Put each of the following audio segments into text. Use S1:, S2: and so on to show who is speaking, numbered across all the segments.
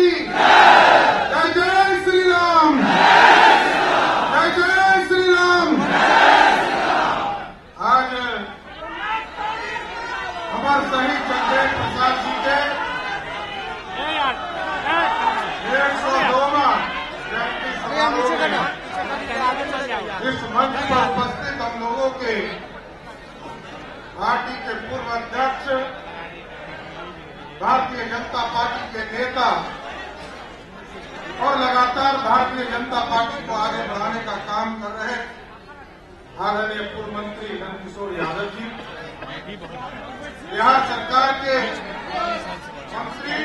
S1: की जय जय श्री राम, जय जय श्री राम। आज हमारे शहीद चंद्र प्रसाद जी के 102वां जयंती समारोह में इस मंच पर उपस्थित हम लोगों के पार्टी के पूर्व अध्यक्ष, भारतीय जनता पार्टी के नेता और लगातार भारतीय जनता पार्टी को आगे बढ़ाने का काम कर रहे आदरणीय पूर्व मंत्री नंदकिशोर यादव जी, बिहार सरकार के मंत्री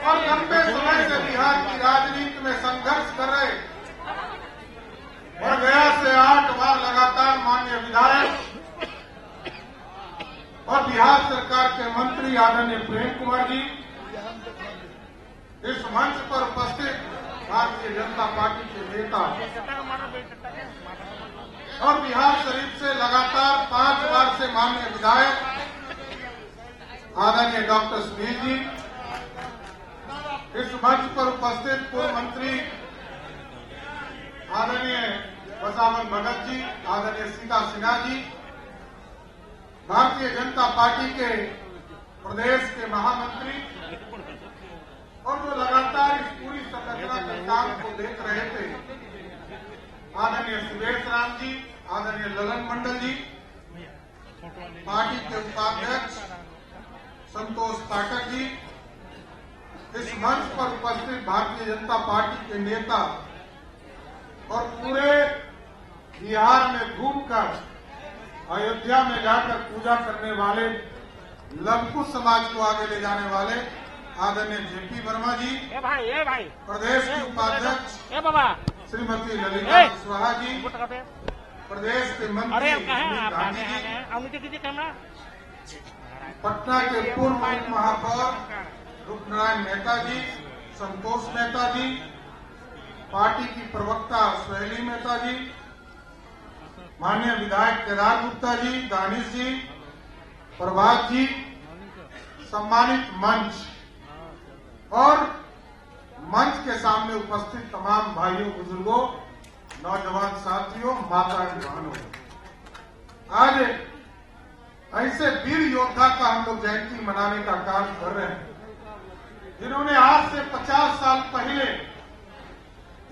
S1: और लंबे समय से बिहार की राजनीति में संघर्ष कर रहे और गया से 8 बार लगातार माननीय विधायक और बिहार सरकार के मंत्री आदरणीय प्रेम कुमार जी, इस मंच पर उपस्थित भारतीय जनता पार्टी के नेता और बिहार शरीफ से लगातार 5 बार से माननीय विधायक आदरणीय डॉक्टर सुनील जी, इस मंच पर उपस्थित पूर्व मंत्री आदरणीय बसावन भगत जी, आदरणीय सीता सिन्हा जी, भारतीय जनता पार्टी के प्रदेश के महामंत्री और जो लगातार इस पूरी संरचना के काम को देख रहे थे आदरणीय सुरेश राम जी, आदरणीय ललन मंडल जी, पार्टी के उपाध्यक्ष संतोष पाठक जी, इस मंच पर उपस्थित भारतीय जनता पार्टी के नेता और पूरे बिहार में घूमकर अयोध्या में जाकर पूजा करने वाले लवकुश समाज को आगे ले जाने वाले आदरणीय जेपी वर्मा जी, प्रदेश की उपाध्यक्ष श्रीमती ललिता कुशवाहा जी, प्रदेश के मंत्री गांधी जी, पटना के पूर्व उप महापौर रूपनारायण मेहता जी, संतोष मेहता जी, पार्टी की प्रवक्ता सुहेली मेहता जी, माननीय विधायक केदार गुप्ता जी, दानिश जी, प्रभात जी, सम्मानित मंच और मंच के सामने उपस्थित तमाम भाइयों, बुजुर्गों, नौजवान साथियों, माता बहनों, आज ऐसे वीर योद्धा का हम लोग जयंती मनाने का कार्य कर रहे हैं जिन्होंने आज से 50 साल पहले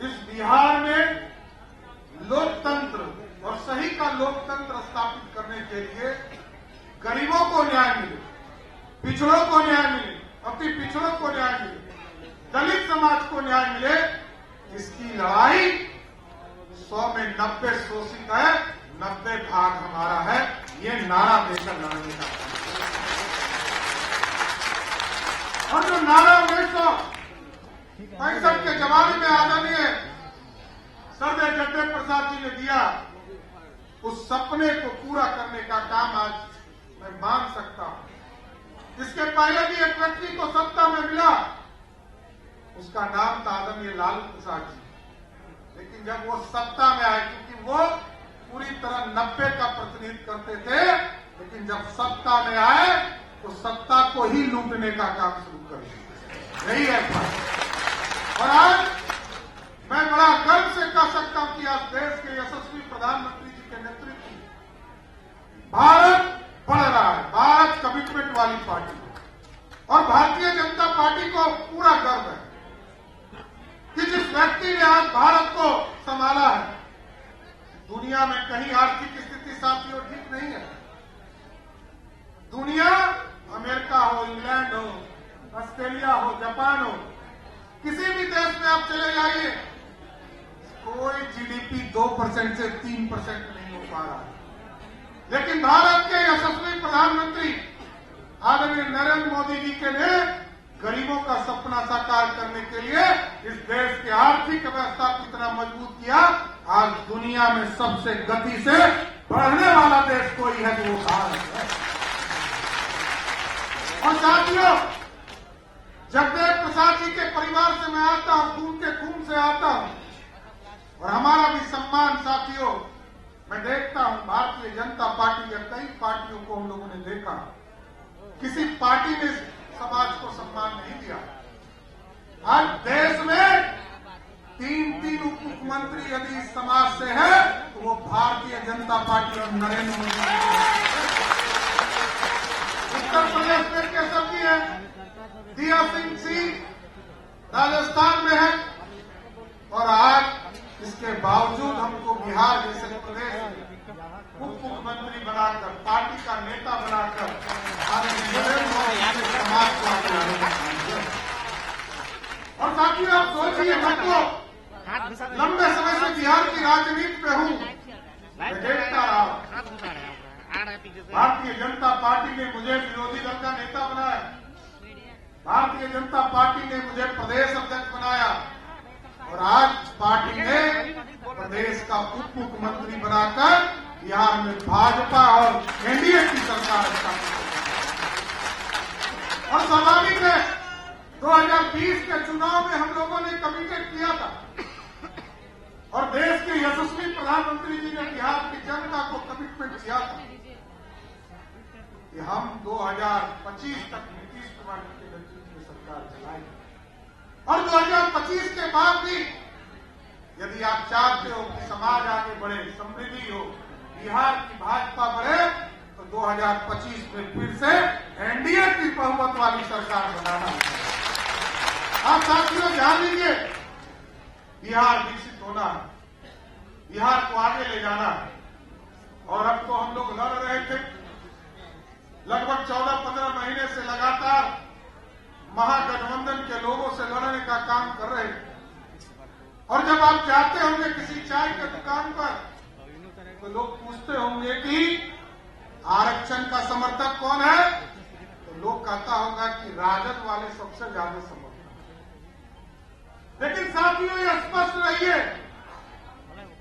S1: इस बिहार में लोकतंत्र और सही का लोकतंत्र स्थापित करने के लिए गरीबों को न्याय मिले, पिछड़ों को न्याय मिले, अति पिछड़ों को न्याय मिले, दलित समाज को न्याय मिले, इसकी लड़ाई 100 में 90 शोषित है, 90 भाग हमारा है, ये नारा देकर लड़ने का। और जो नारा 1965 के जमाने में आदरणीय सरदार जगदेव प्रसाद जी ने दिया, उस सपने को पूरा करने का काम आज मैं मान सकता हूं। इसके पहले भी एक व्यक्ति को सत्ता में मिला, उसका नाम था आदरणीय लालू प्रसाद जी, लेकिन जब वो सत्ता में आए, क्योंकि वो पूरी तरह 90 का प्रतिनिधित्व करते थे, लेकिन जब सत्ता में आए तो सत्ता को ही लूटने का काम शुरू कर दिया। यही है बात। और आज मैं बड़ा गर्व से कह सकता हूं कि आज देश के यशस्वी प्रधानमंत्री जी के नेतृत्व में भारत बढ़ रहा है। भारत कमिटमेंट वाली पार्टी और भारतीय जनता पार्टी को पूरा गर्व है कि जिस व्यक्ति ने आज भारत को संभाला है। दुनिया में कहीं आर्थिक स्थिति साथियों ठीक नहीं है। दुनिया, अमेरिका हो, इंग्लैंड हो, ऑस्ट्रेलिया हो, जापान हो, किसी भी देश में आप चले जाइए, कोई जीडीपी 2% से 3% नहीं हो पा रहा है। लेकिन भारत के यशस्वी प्रधानमंत्री आदरणीय नरेंद्र मोदी जी के ने गरीबों का सपना साकार करने के लिए इस देश की आर्थिक व्यवस्था को इतना मजबूत किया। आज दुनिया में सबसे गति से बढ़ने वाला देश कोई है तो वो भारत है। और साथियों, जगदेव प्रसाद जी के परिवार से मैं आता हूं, खून के खून से आता हूं, और हमारा भी सम्मान साथियों, मैं देखता हूं भारतीय जनता पार्टी या कई पार्टियों को हम लोगों ने देखा, किसी पार्टी ने समाज को सम्मान नहीं दिया। मुख्यमंत्री यदि इस समाज से है तो वो भारतीय जनता पार्टी और नरेंद्र मोदी। उत्तर प्रदेश में के सब्जी है, दिया सिंह सिंह राजस्थान में है, और आज इसके बावजूद हमको बिहार जैसे प्रदेश में उप मुख्यमंत्री बनाकर, पार्टी का नेता बनाकर समाज को आगे। और साथियों, आप सोचिए, मैं तो लंबे समय से बिहार की राजनीति में हूं, मैं देखता रहा। भारतीय जनता पार्टी ने मुझे विरोधी दल का नेता बनाया, भारतीय जनता पार्टी ने मुझे प्रदेश अध्यक्ष बनाया, और आज पार्टी ने प्रदेश का उप मुख्यमंत्री बनाकर बिहार में भाजपा और एनडीए की सरकार स्थापित। और स्वाभाविक है, 2020 के चुनाव में हम लोगों ने कमिटेड किया था, और देश के यशस्वी प्रधानमंत्री जी ने बिहार की जनता को कमिटमेंट किया था कि हम 2025 तक नीतीश कुमार के नेतृत्व में सरकार चलाएंगे। और 2025 के बाद भी यदि आप चाहते हो कि समाज आगे बढ़े, समृद्धि हो, बिहार की भाजपा बढ़े, तो 2025 में फिर से एनडीए की बहुमत वाली सरकार बनाना है। आप साथियों ध्यान दीजिए, बिहार विकसित होना है, बिहार को आगे ले जाना है। और अब तो हम लोग लड़ रहे थे, लगभग 14-15 महीने से लगातार महागठबंधन के लोगों से लड़ने का काम कर रहे हैं। और जब आप जाते होंगे किसी चाय की दुकान पर, तो लोग पूछते होंगे कि आरक्षण का समर्थक कौन है, तो लोग कहता होगा कि राजद वाले सबसे ज्यादा समर्थक। लेकिन साथियों, ये स्पष्ट रहिए,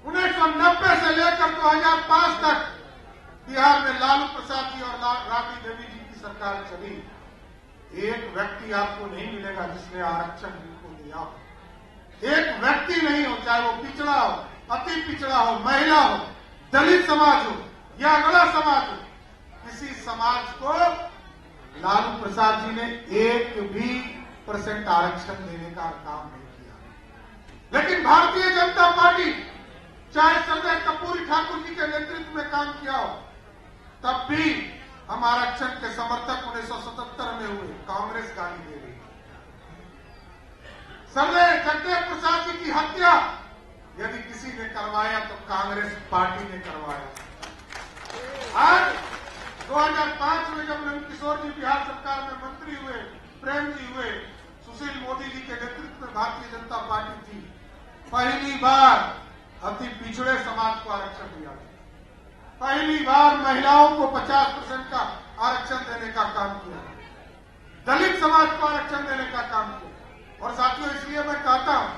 S1: 1990 से लेकर 2005 तक बिहार में लालू प्रसाद जी और राबड़ी देवी जी की सरकार चली। एक व्यक्ति आपको नहीं मिलेगा जिसने आरक्षण को दिया हो, एक व्यक्ति नहीं हो, चाहे वो पिछड़ा हो, अति पिछड़ा हो, महिला हो, दलित समाज हो या अगला समाज हो, किसी समाज को लालू प्रसाद जी ने 1% आरक्षण देने का काम नहीं किया। लेकिन भारतीय जनता पार्टी, चाहे संजय कपूर ठाकुर जी के नेतृत्व में काम किया हो, तब भी हम आरक्षण के समर्थक 1977 में हुए, कांग्रेस गाली दे रही। संजय जगदेव प्रसाद जी की हत्या यदि किसी ने करवाया तो कांग्रेस पार्टी ने करवाया। आज 2005 में जब नंद किशोर जी बिहार सरकार में मंत्री हुए, प्रेम जी हुए, सुशील मोदी जी के नेतृत्व में भारतीय जनता पार्टी थी, पहली बार अति पिछड़े समाज को आरक्षण दिया, पहली बार महिलाओं को 50% का आरक्षण देने का काम किया, दलित समाज को आरक्षण देने का काम किया। और साथियों, इसलिए मैं कहता हूं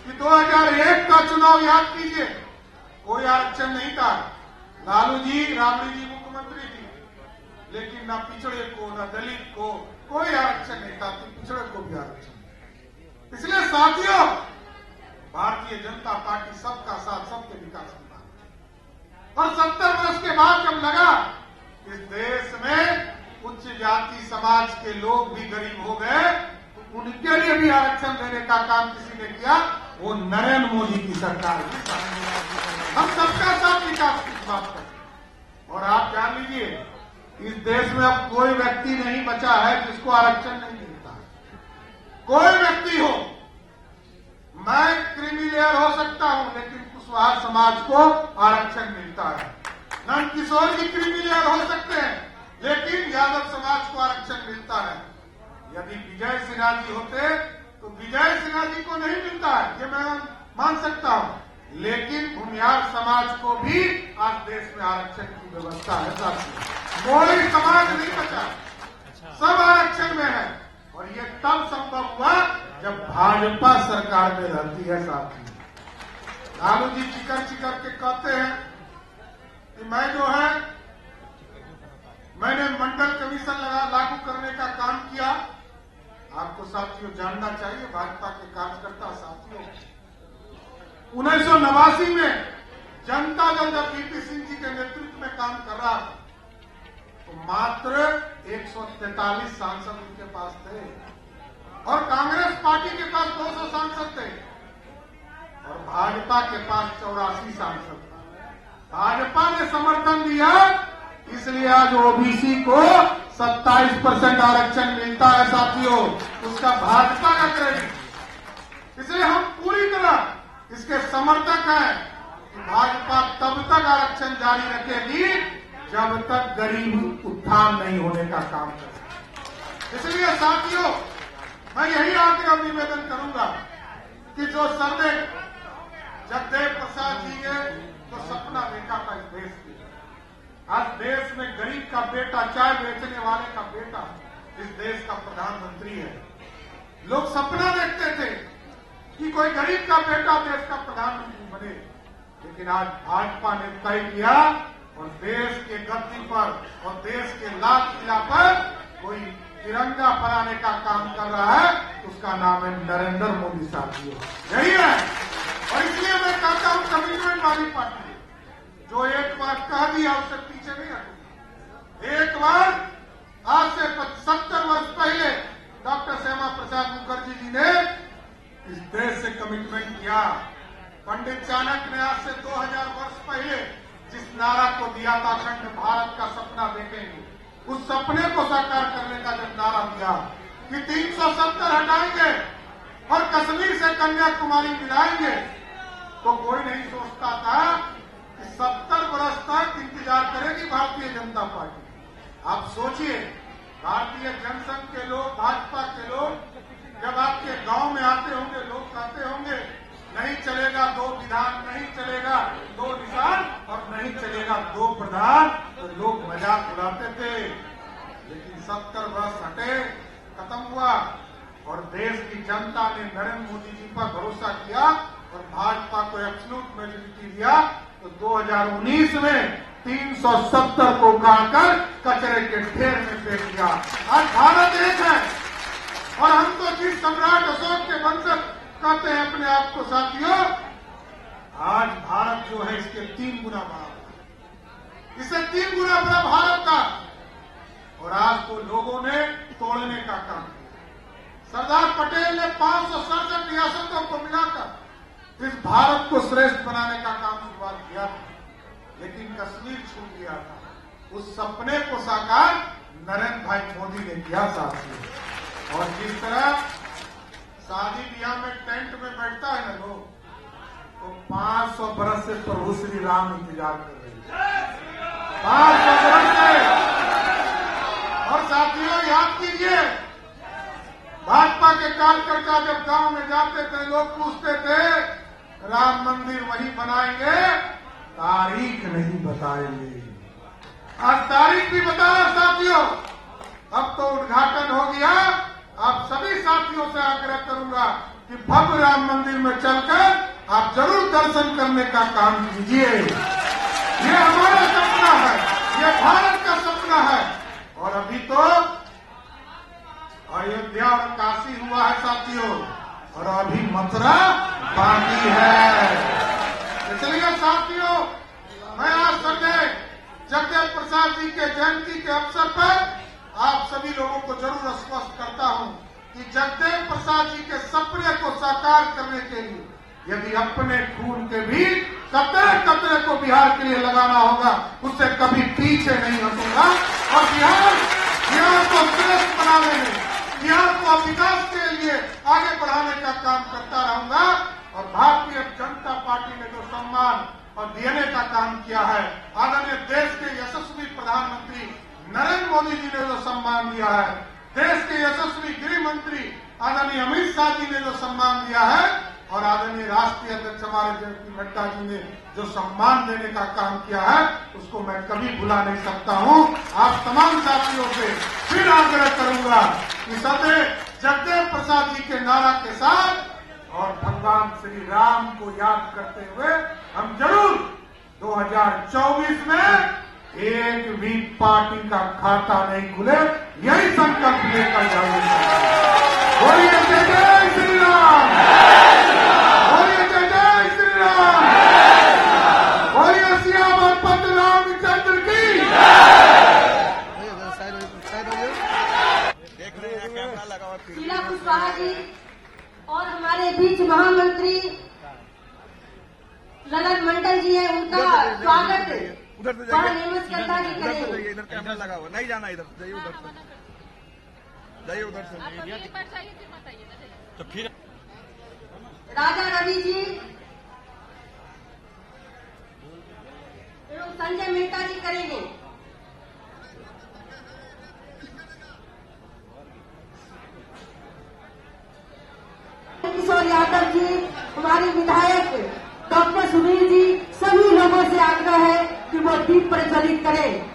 S1: कि 2001 का चुनाव याद कीजिए, कोई आरक्षण नहीं था, लालू जी, राबड़ी जी मुख्यमंत्री थी, लेकिन न पिछड़े को, न दलित को कोई आरक्षण नहीं था, तो पिछड़े को भी आरक्षण। इसलिए साथियों, भारतीय जनता पार्टी सबका साथ, सबके विकास की बात। और 70 वर्ष के बाद जब लगा इस देश में उच्च जाति समाज के लोग भी गरीब हो गए, तो उनके लिए भी आरक्षण देने का काम किसी ने किया, वो नरेंद्र मोदी की सरकार की। हम सबका साथ विकास की बात करते। और आप जान लीजिए, इस देश में अब कोई व्यक्ति नहीं बचा है जिसको आरक्षण नहीं मिलता है। कोई व्यक्ति हो, मैं क्रीमी लेयर हो सकता हूं, लेकिन कुशवाहा समाज को आरक्षण मिलता है। नंद किशोर जी क्रीमी लेयर हो सकते हैं, लेकिन यादव समाज को आरक्षण मिलता है। यदि विजय सिन्हा जी होते तो विजय सिन्हा जी को नहीं मिलता है, ये मैं मान सकता हूं, लेकिन भूमिहार समाज को भी आज देश में आरक्षण की व्यवस्था है। कोई समाज नहीं बचा, सब आरक्षण में है। और ये तब संभव हुआ जब भाजपा सरकार में रहती है। साथी लालू जी चिकर चिकर के कहते हैं कि मैं जो है, मैंने मंडल कमीशन लागू करने का काम किया। आपको साथियों जानना चाहिए, भाजपा के कार्यकर्ता साथियों, 1989 में जनता दल जब वीपी सिंह जी के नेतृत्व में काम कर रहा था, तो मात्र 143 सांसद उनके पास थे, और कांग्रेस पार्टी के पास 200 सांसद थे, और भाजपा भाजपा के पास 84 सांसद था। भाजपा ने समर्थन दिया, इसलिए आज ओबीसी को 27% आरक्षण मिलता है साथियों, उसका भाजपा का क्रेडिट। इसलिए हम पूरी तरह इसके समर्थक हैं कि भाजपा तब तक आरक्षण जारी रखेगी जब तक गरीब उत्थान नहीं होने का काम करे। इसलिए साथियों, मैं यही आग्रह निवेदन करूंगा कि जो सबने जगदेव प्रसाद जी ने तो सपना देखा था इस देश की, आज देश में गरीब का बेटा, चाय बेचने वाले का बेटा इस देश का प्रधानमंत्री है। लोग सपना देखते थे कि कोई गरीब का बेटा देश का प्रधानमंत्री बने, लेकिन आज भाजपा ने तय किया और देश के गद्दी पर और देश के लाल किला पर कोई तिरंगा फहराने का काम कर रहा है, उसका नाम है नरेंद्र मोदी साथियों, यही है। और इसलिए मैं कहता हूं कमिटमेंट वाली पार्टी जो एक बार कह दिया उससे पीछे नहीं हटूंगी। एक बार आज से 70 वर्ष पहले डॉक्टर श्यामा प्रसाद मुखर्जी जी ने इस देश से कमिटमेंट किया। पंडित चाणक्य ने आज से 2000 वर्ष पहले जिस नारा को दिया था, अखंड भारत का सपना देखेंगे, उस सपने को साकार करने का जब नारा दिया कि 370 हटाएंगे और कश्मीर से कन्याकुमारी मिलाएंगे, तो कोई नहीं सोचता था कि 70 वर्ष तक इंतजार करेगी भारतीय जनता पार्टी। आप सोचिए, भारतीय जनसंघ के लोग, भाजपा के लोग जब आपके गांव में आते होंगे, लोग कहते होंगे नहीं चलेगा 2 विधान, नहीं चलेगा 2 निशान और नहीं चलेगा 2 प्रधान, तो लोग मजाक उड़ाते थे। लेकिन 70 वर्ष हटे, खत्म हुआ और देश की जनता ने नरेंद्र मोदी जी पर भरोसा किया और भाजपा को एब्सोल्यूट मेजॉरिटी दिया, तो 2019 में 370 को उखाड़कर कचरे के ढेर में फेंक दिया। आज भारत एक है और हम तो जिस सम्राट अशोक के वंशज कहते हैं अपने आप को साथियों, आज भारत जो है इसके 3 गुना बड़ा, इससे 3 गुना बड़ा भारत था और आज तो लोगों ने तोड़ने का काम किया। सरदार पटेल ने 567 रियासतों को मिलाकर इस भारत को श्रेष्ठ बनाने का काम शुरुआत किया था, लेकिन कश्मीर छूट गया था। उस सपने को साकार नरेंद्र भाई मोदी ने किया साथियों। और जिस तरह शादी ब्याह में टेंट में बैठता है ना लोग, तो 500 बरस से प्रभु श्री राम इंतजार कर रहे हैं, 500 बरस से। और साथियों याद कीजिए, भाजपा के कार्यकर्ता जब गांव में जाते थे, लोग पूछते थे राम मंदिर वहीं बनाएंगे, तारीख नहीं बताएंगे। आज तारीख भी बताया साथियों, अब तो उद्घाटन हो गया। आप सभी साथियों से आग्रह करूंगा कि भव्य राम मंदिर में चलकर आप जरूर दर्शन करने का काम कीजिए। ये हमारा सपना है, ये भारत का सपना है। और अभी तो अयोध्या और काशी हुआ है साथियों, और अभी मथुरा बाकी है। इसलिए साथियों, मैं आज संजय जगदेव प्रसाद जी के जयंती के अवसर पर आप सभी लोगों को जरूर आश्वस्त करता हूं कि जगदेव प्रसाद जी के सपने को साकार करने के लिए यदि अपने खून के भी कतरे कतरे को बिहार के लिए लगाना होगा, उससे कभी पीछे नहीं हटूंगा। और बिहार को श्रेष्ठ बनाने में, बिहार को विकास के लिए आगे बढ़ाने का काम करता रहूंगा। और भारतीय जनता पार्टी ने जो सम्मान और देने का काम किया है, आदरणीय देश के यशस्वी प्रधानमंत्री नरेंद्र मोदी जी ने जो सम्मान दिया है, देश के यशस्वी गृह मंत्री आदरणीय अमित शाह जी ने जो सम्मान दिया है, और आदरणीय राष्ट्रीय अध्यक्ष हमारे जगत नड्डा जी ने जो सम्मान देने का काम किया है, उसको मैं कभी भुला नहीं सकता हूं। आप तमाम साथियों से फिर आग्रह करूंगा कि सदैव जगदेव प्रसाद जी के नारा के साथ और भगवान श्री राम को याद करते हुए हम जरूर 2024 में एक भी पार्टी का खाता नहीं खुले, यही संकल्प लेकर जाएंगे। बोलिए जय जय श्री राम, बोलिए जय जय श्री राम, बोलिए सियावर पद रामचंद्र की।
S2: शीला कुशवाहा जी और हमारे बीच महामंत्री ललन मंडल जी है, उनका स्वागत
S3: उधर से
S2: बड़ा
S3: जाइए,
S2: निर्मस्कता जी
S3: इधर से
S2: करेंगे।
S3: जाइए, इधर कैमरा लगा हुआ, नहीं जाना इधर, जाइए उधर से, जाइए उधर से।
S4: तो फिर
S2: राजा रवि जी एवं संजय मेहता जी करेंगे। किशोर यादव जी, हमारे विधायक डॉक्टर सुनील जी, सभी लोगों से आग्रह है कि वो दीप प्रज्वलित करें।